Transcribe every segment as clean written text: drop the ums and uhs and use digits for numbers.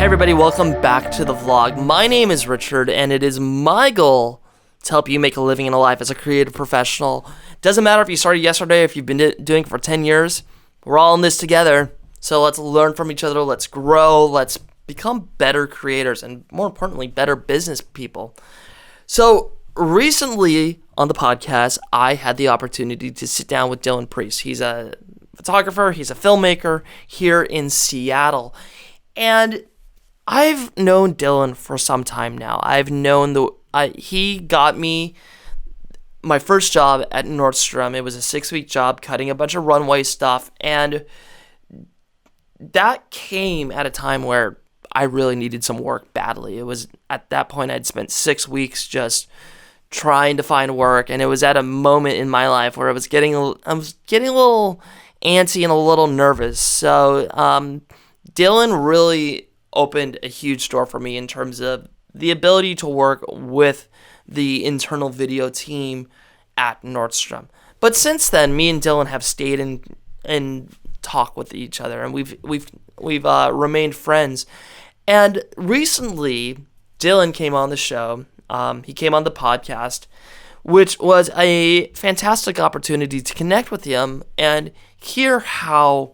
Hey everybody, welcome back to the vlog. My name is Richard, and it is my goal to help you make a living in a life as a creative professional. Doesn't matter if you started yesterday or if you've been doing it for 10 years. We're all in this together. So let's learn from each other, let's grow, let's become better creators, and more importantly, better business people. So recently on the podcast, I had the opportunity to sit down with Dylan Priest. He's a photographer, he's a filmmaker here in Seattle. And I've known Dylan for some time now. I've known he got me my first job at Nordstrom. It was a 6-week job cutting a bunch of runway stuff, and that came at a time where I really needed some work badly. It was at that point I'd spent 6 weeks just trying to find work, and it was at a moment in my life where I was getting a little antsy and a little nervous. So Dylan really opened a huge door for me in terms of the ability to work with the internal video team at Nordstrom. But since then, me and Dylan have stayed in talk with each other, and we've remained friends. And recently, Dylan came on the show. He came on the podcast, which was a fantastic opportunity to connect with him and hear how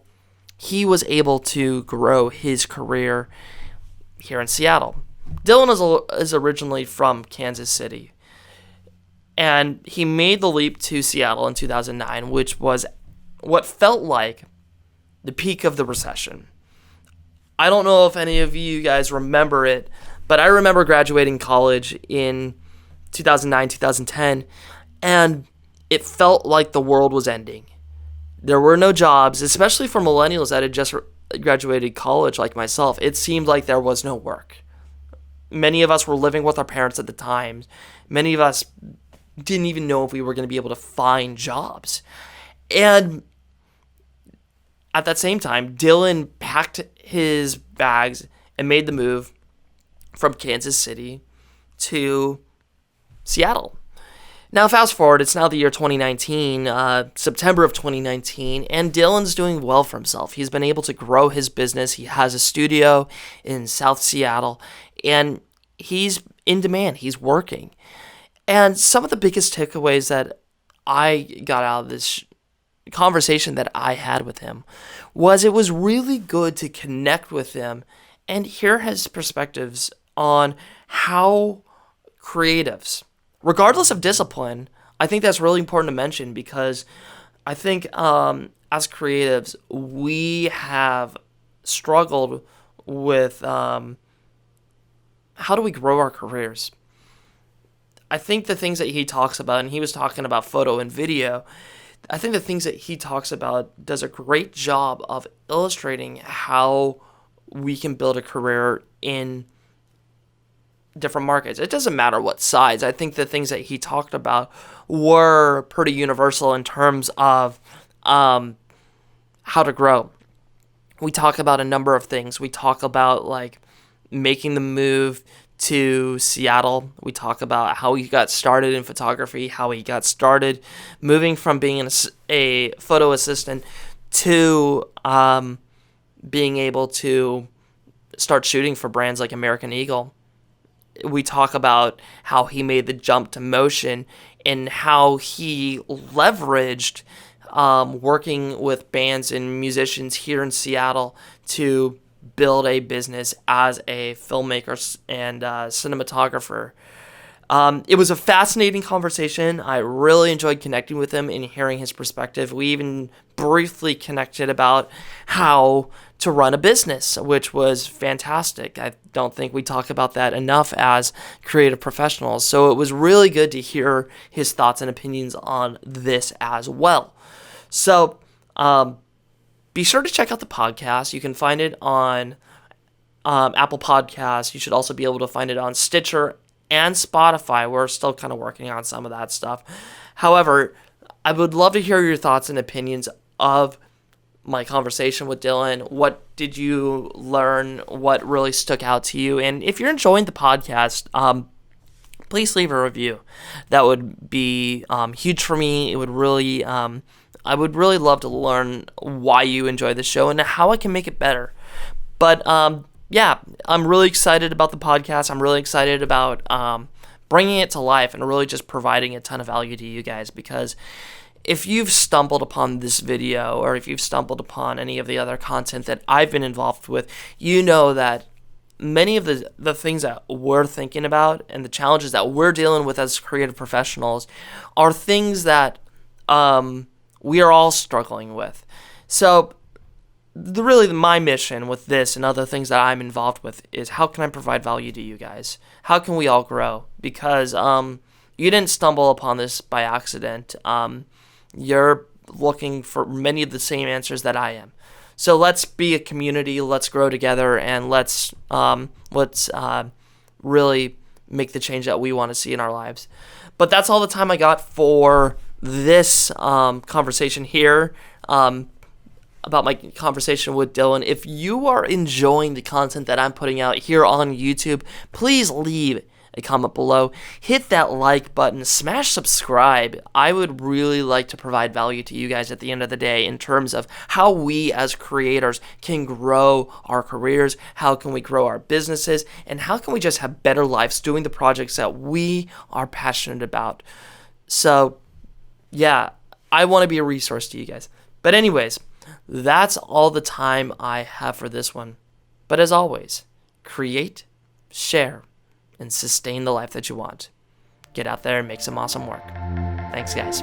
he was able to grow his career here in Seattle. Dylan is originally from Kansas City, and he made the leap to Seattle in 2009, which was what felt like the peak of the recession. I don't know if any of you guys remember it, but I remember graduating college in 2009, 2010, and it felt like the world was ending. There were no jobs, especially for millennials that had just graduated college like myself. It seemed like there was no work. Many of us were living with our parents at the time. Many of us didn't even know if we were going to be able to find jobs. And at that same time, Dylan packed his bags and made the move from Kansas City to Seattle. Now, fast forward, it's now the year 2019, September of 2019, and Dylan's doing well for himself. He's been able to grow his business. He has a studio in South Seattle, and he's in demand. He's working. And some of the biggest takeaways that I got out of this conversation that I had with him was it was really good to connect with him and hear his perspectives on how creatives, regardless of discipline, I think that's really important to mention, because I think as creatives, we have struggled with how do we grow our careers. I think the things that he talks about, and he was talking about photo and video, I think the things that he talks about does a great job of illustrating how we can build a career in different markets. It doesn't matter what size. I think the things that he talked about were pretty universal in terms of how to grow. We talk about a number of things. We talk about like making the move to Seattle. We talk about how he got started in photography, how he got started moving from being a photo assistant to being able to start shooting for brands like American Eagle. We talk about how he made the jump to motion and how he leveraged working with bands and musicians here in Seattle to build a business as a filmmaker and cinematographer. It was a fascinating conversation. I really enjoyed connecting with him and hearing his perspective. We even briefly connected about how to run a business, which was fantastic. I don't think we talk about that enough as creative professionals. So it was really good to hear his thoughts and opinions on this as well. So be sure to check out the podcast. You can find it on Apple Podcasts. You should also be able to find it on Stitcher and Spotify. We're still kind of working on some of that stuff. However, I would love to hear your thoughts and opinions of my conversation with Dylan. What did you learn? What really stuck out to you? And if you're enjoying the podcast, please leave a review. That would be huge for me. It would really, I would really love to learn why you enjoy the show and how I can make it better. But yeah, I'm really excited about the podcast. I'm really excited about bringing it to life and really just providing a ton of value to you guys, because if you've stumbled upon this video or if you've stumbled upon any of the other content that I've been involved with, you know that many of the things that we're thinking about and the challenges that we're dealing with as creative professionals are things that we are all struggling with. So really my mission with this and other things that I'm involved with is how can I provide value to you guys? How can we all grow? Because you didn't stumble upon this by accident. You're looking for many of the same answers that I am. So let's be a community, let's grow together, and let's really make the change that we want to see in our lives. But that's all the time I got for this conversation here about my conversation with Dylan. If you are enjoying the content that I'm putting out here on YouTube, please leave a comment below. Hit that like button. Smash subscribe. I would really like to provide value to you guys at the end of the day in terms of how we as creators can grow our careers, how can we grow our businesses, and how can we just have better lives doing the projects that we are passionate about. So, yeah, I want to be a resource to you guys. But anyways, that's all the time I have for this one. But as always, create, share, and sustain the life that you want. Get out there and make some awesome work. Thanks, guys.